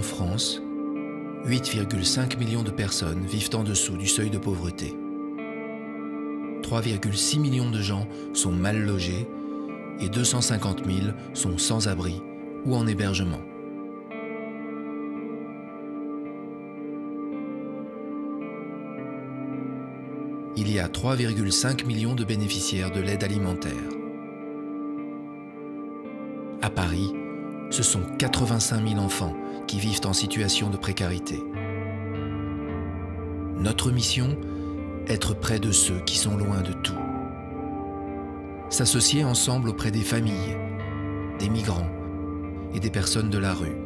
France, 8,5 millions de personnes vivent en dessous du seuil de pauvreté. 3,6 millions de gens sont mal logés et 250 000 sont sans abri ou en hébergement. Il y a 3,5 millions de bénéficiaires de l'aide alimentaire. À Paris, ce sont 85 000 enfants qui vivent en situation de précarité. Notre mission, être près de ceux qui sont loin de tout. S'associer ensemble auprès des familles, des migrants et des personnes de la rue,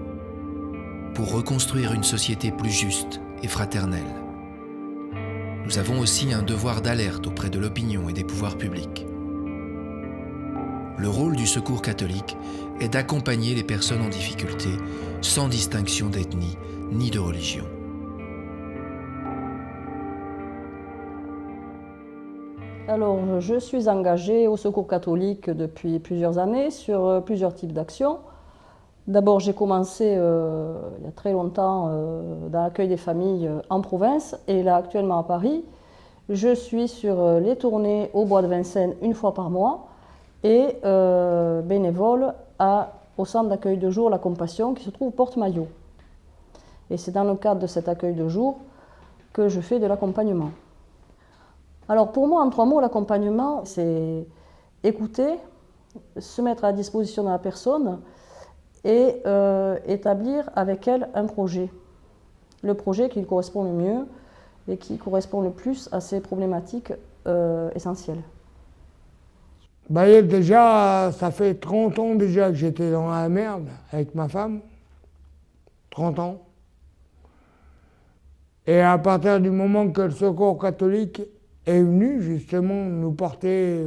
pour reconstruire une société plus juste et fraternelle. Nous avons aussi un devoir d'alerte auprès de l'opinion et des pouvoirs publics. Le rôle du Secours catholique est d'accompagner les personnes en difficulté sans distinction d'ethnie ni de religion. Alors, je suis engagée au Secours catholique depuis plusieurs années sur plusieurs types d'actions. D'abord, j'ai commencé il y a très longtemps dans l'accueil des familles en province et là actuellement à Paris. Je suis sur les tournées au Bois de Vincennes une fois par mois et bénévole au centre d'accueil de jour La Compassion qui se trouve Porte-Maillot. Et c'est dans le cadre de cet accueil de jour que je fais de l'accompagnement. Alors pour moi, en 3 mots, l'accompagnement, c'est écouter, se mettre à disposition de la personne et établir avec elle un projet. Le projet qui lui correspond le mieux et qui correspond le plus à ses problématiques essentielles. Déjà, ça fait 30 ans déjà que j'étais dans la merde avec ma femme. 30 ans. Et à partir du moment que le Secours catholique est venu justement nous porter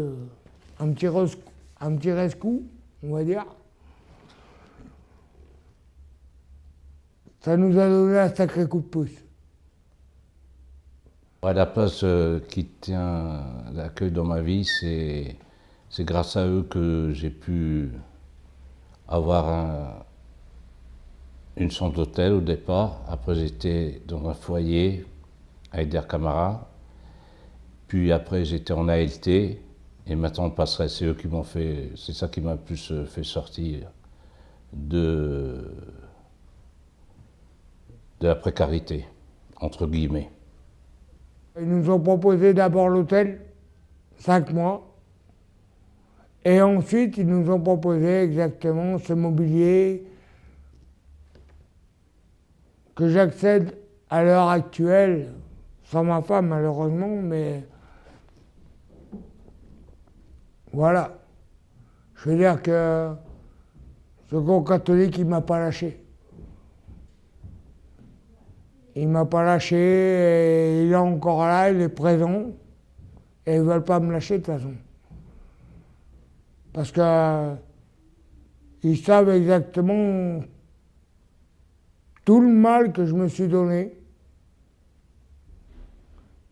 un petit rescousse, on va dire, ça nous a donné un sacré coup de pouce. À la place qui tient l'accueil dans ma vie, c'est grâce à eux que j'ai pu avoir une chambre d'hôtel au départ. Après, j'étais dans un foyer avec des camarades. Puis après, j'étais en ALT. Et maintenant, on passerait. C'est eux qui m'ont fait. C'est ça qui m'a plus fait sortir de la précarité, entre guillemets. Ils nous ont proposé d'abord l'hôtel, 5 mois. Et ensuite, ils nous ont proposé exactement ce mobilier que j'accède à l'heure actuelle, sans ma femme malheureusement, mais voilà. Je veux dire que ce Secours catholique, il ne m'a pas lâché. Il ne m'a pas lâché, et il est encore là, il est présent, et ils ne veulent pas me lâcher de toute façon. Parce qu'ils savent exactement tout le mal que je me suis donné.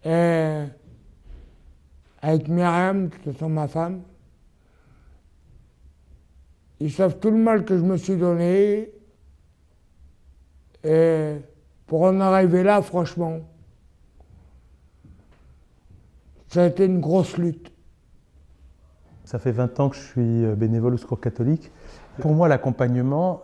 Et avec Myriam, qui est ma femme, ils savent tout le mal que je me suis donné. Et pour en arriver là, franchement, ça a été une grosse lutte. Ça fait 20 ans que je suis bénévole au Secours catholique. Pour moi, l'accompagnement,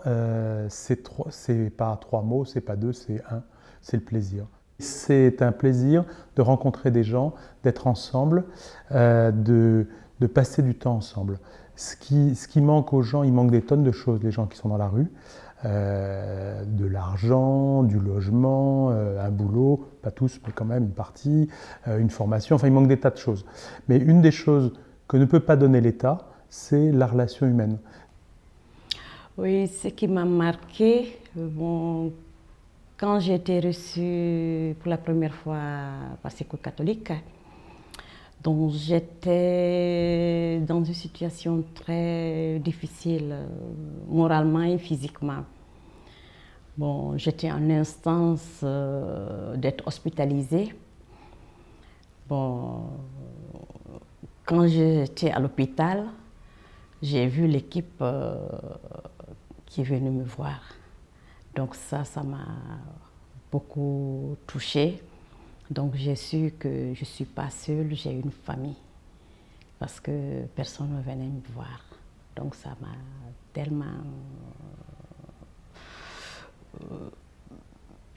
c'est pas 3 mots, c'est pas 2, c'est 1, c'est le plaisir. C'est un plaisir de rencontrer des gens, d'être ensemble, de passer du temps ensemble. Ce qui manque aux gens, il manque des tonnes de choses, les gens qui sont dans la rue. De l'argent, du logement, un boulot, pas tous, mais quand même une partie, une formation, enfin il manque des tas de choses. Mais une des choses que ne peut pas donner l'État, c'est la relation humaine. Oui, ce qui m'a marqué, quand j'ai été reçue pour la première fois par Secours catholique, donc j'étais dans une situation très difficile, moralement et physiquement. Bon, j'étais en instance d'être hospitalisée. Bon, quand j'étais à l'hôpital, j'ai vu l'équipe qui est venue me voir. Donc ça m'a beaucoup touchée. Donc j'ai su que je ne suis pas seule, j'ai une famille. Parce que personne ne venait me voir. Donc ça m'a tellement...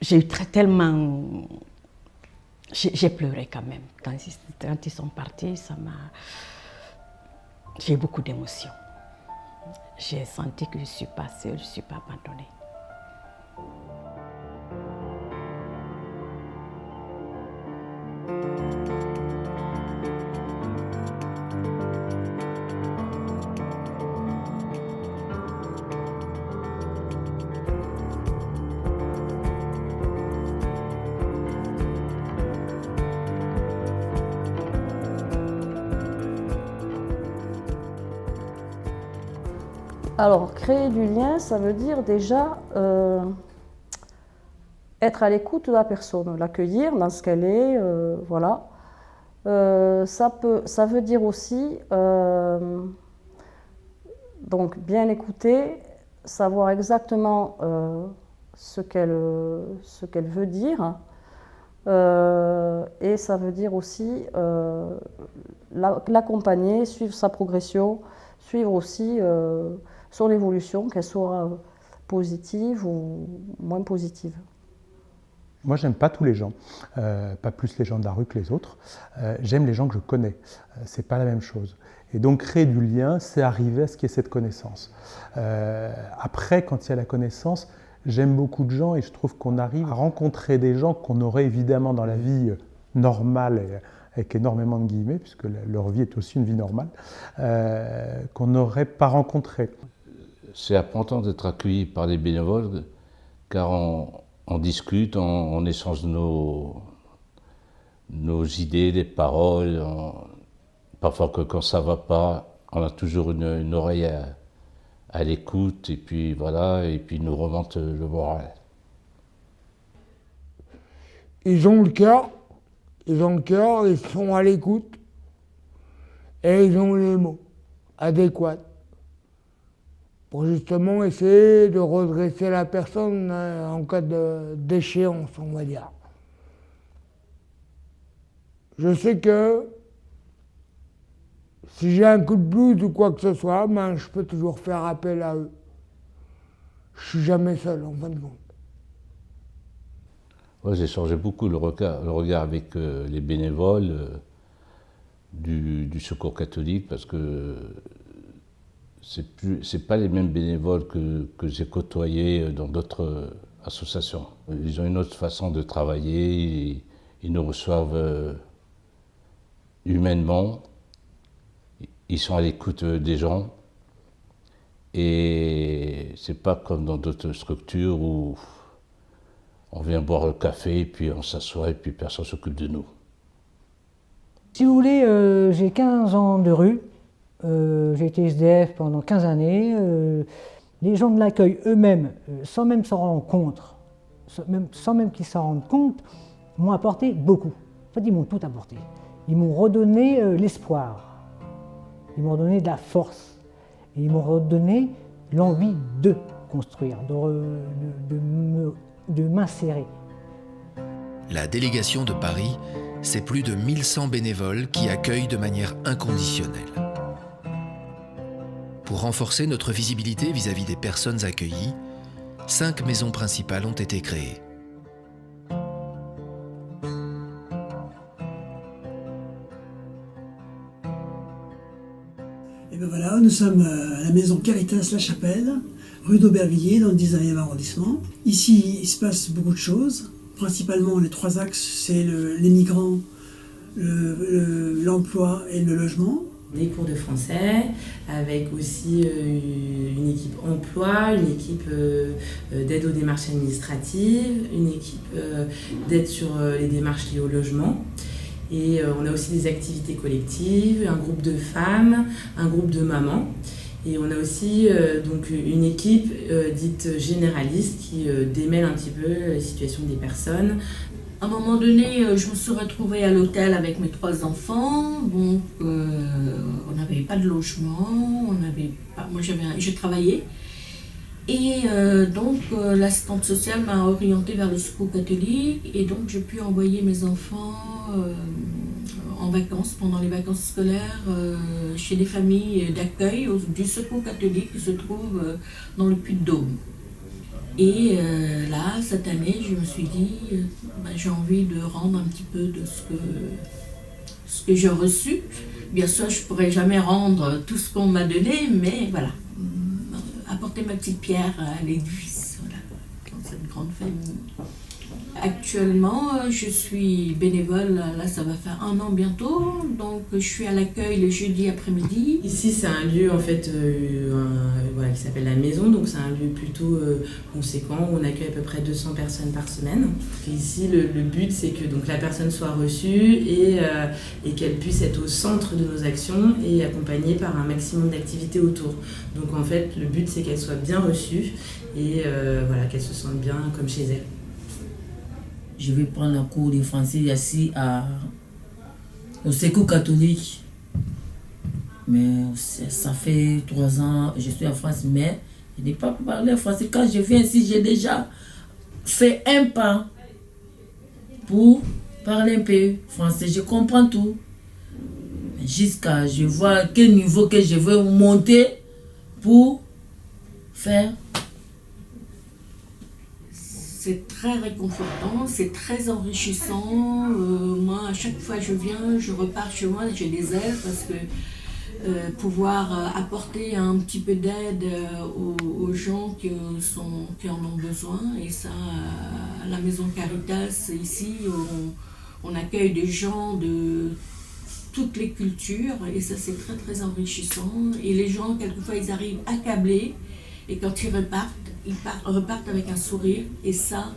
j'ai pleuré quand même. Quand ils sont partis, j'ai eu beaucoup d'émotions. J'ai senti que je ne suis pas seule, je ne suis pas abandonnée. Alors, créer du lien, ça veut dire déjà être à l'écoute de la personne, l'accueillir dans ce qu'elle est, voilà. Ça veut dire aussi donc bien écouter, savoir exactement ce qu'elle veut dire, et ça veut dire aussi l'accompagner, suivre sa progression, suivre aussi son évolution, qu'elle soit positive ou moins positive. Moi, j'aime pas tous les gens, pas plus les gens de la rue que les autres. J'aime les gens que je connais. C'est pas la même chose. Et donc, créer du lien, c'est arriver à ce qu'il y ait cette connaissance. Après, quand il y a la connaissance, j'aime beaucoup de gens et je trouve qu'on arrive à rencontrer des gens qu'on aurait évidemment dans la vie normale, avec énormément de guillemets, puisque leur vie est aussi une vie normale, qu'on n'aurait pas rencontré. C'est important d'être accueilli par les bénévoles, car on discute, on échange nos idées, des paroles. Parfois que quand ça ne va pas, on a toujours une oreille à l'écoute, et puis voilà, et puis ils nous remontent le moral. Ils ont le cœur, ils sont à l'écoute, et ils ont les mots adéquats pour justement essayer de redresser la personne en cas d'échéance, on va dire. Je sais que si j'ai un coup de blues ou quoi que ce soit, ben, je peux toujours faire appel à eux. Je suis jamais seul, en fin de compte. Ouais, j'ai changé beaucoup le regard avec les bénévoles du Secours catholique, parce que c'est pas les mêmes bénévoles que j'ai côtoyés dans d'autres associations. Ils ont une autre façon de travailler, ils nous reçoivent humainement, ils sont à l'écoute des gens, et c'est pas comme dans d'autres structures où on vient boire le café, puis on s'assoit, et puis personne s'occupe de nous. Si vous voulez, j'ai 15 ans de rue. J'ai été SDF pendant 15 années. Les gens de l'accueil eux-mêmes, sans même s'en rendre compte, sans même qu'ils s'en rendent compte, m'ont apporté beaucoup. En fait, ils m'ont tout apporté. Ils m'ont redonné l'espoir. Ils m'ont donné de la force. Et ils m'ont redonné l'envie de construire, de m'insérer. La délégation de Paris, c'est plus de 1100 bénévoles qui accueillent de manière inconditionnelle. Pour renforcer notre visibilité vis-à-vis des personnes accueillies, 5 maisons principales ont été créées. Et bien voilà, nous sommes à la maison Caritas La Chapelle, rue d'Aubervilliers, dans le 19e arrondissement. Ici, il se passe beaucoup de choses. Principalement, les 3 axes, c'est les migrants, l'emploi et le logement. Des cours de français, avec aussi une équipe emploi, une équipe d'aide aux démarches administratives, une équipe d'aide sur les démarches liées au logement. Et on a aussi des activités collectives, un groupe de femmes, un groupe de mamans. Et on a aussi donc une équipe dite généraliste qui démêle un petit peu la situation des personnes. À un moment donné, je me suis retrouvée à l'hôtel avec mes 3 enfants. Bon, on n'avait pas de logement, on n'avait pas. Moi, je travaillais Et donc l'assistante sociale m'a orientée vers le secours catholique et donc j'ai pu envoyer mes enfants en vacances, pendant les vacances scolaires, chez des familles d'accueil du secours catholique qui se trouve dans le Puy-de-Dôme. Et là, cette année, je me suis dit, j'ai envie de rendre un petit peu de ce que j'ai reçu. Bien sûr, je ne pourrai jamais rendre tout ce qu'on m'a donné, mais voilà, apporter ma petite pierre à l'édifice, voilà, dans cette grande famille. Actuellement, je suis bénévole, là ça va faire 1 an bientôt, donc je suis à l'accueil le jeudi après-midi. Ici c'est un lieu en fait voilà, qui s'appelle la maison, donc c'est un lieu plutôt conséquent où on accueille à peu près 200 personnes par semaine. Et ici le but c'est que donc, la personne soit reçue et qu'elle puisse être au centre de nos actions et accompagnée par un maximum d'activités autour. Donc en fait le but c'est qu'elle soit bien reçue et voilà, qu'elle se sente bien comme chez elle. Je vais prendre un cours de français ici au Secours catholique. Mais ça fait 3 ans que je suis en France, mais je n'ai pas parlé français. Quand je viens ici, j'ai déjà fait un pas pour parler un peu français. Je comprends tout. Jusqu'à je vois quel niveau que je veux monter pour faire. C'est très réconfortant, c'est très enrichissant. Moi, à chaque fois que je viens, je repars chez moi, j'ai des ailes parce que pouvoir apporter un petit peu d'aide aux gens qui en ont besoin. Et ça, à la Maison Caritas, ici, on accueille des gens de toutes les cultures et ça, c'est très très enrichissant. Et les gens, quelquefois, ils arrivent accablés et quand ils repartent avec un sourire et ça,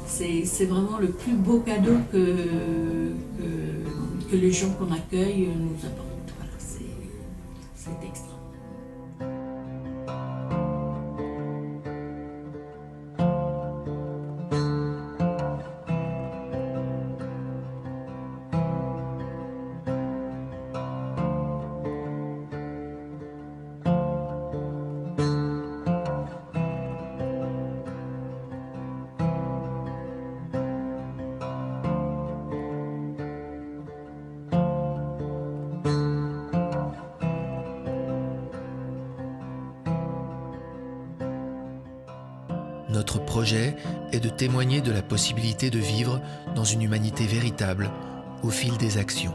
c'est vraiment le plus beau cadeau que les gens qu'on accueille nous apportent. Voilà, c'est extra. Notre projet est de témoigner de la possibilité de vivre dans une humanité véritable au fil des actions.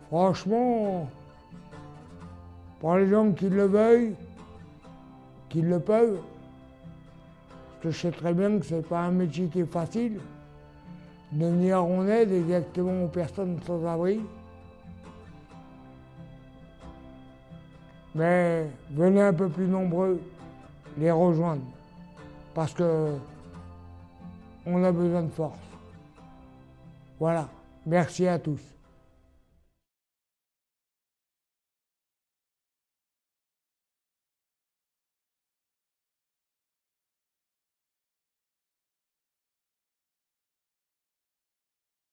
Franchement, pour les gens qui le veuillent, qui le peuvent, parce que je sais très bien que ce n'est pas un métier qui est facile, de venir en aide exactement aux personnes sans abri. Mais venez un peu plus nombreux les rejoindre, parce que on a besoin de force. Voilà, merci à tous.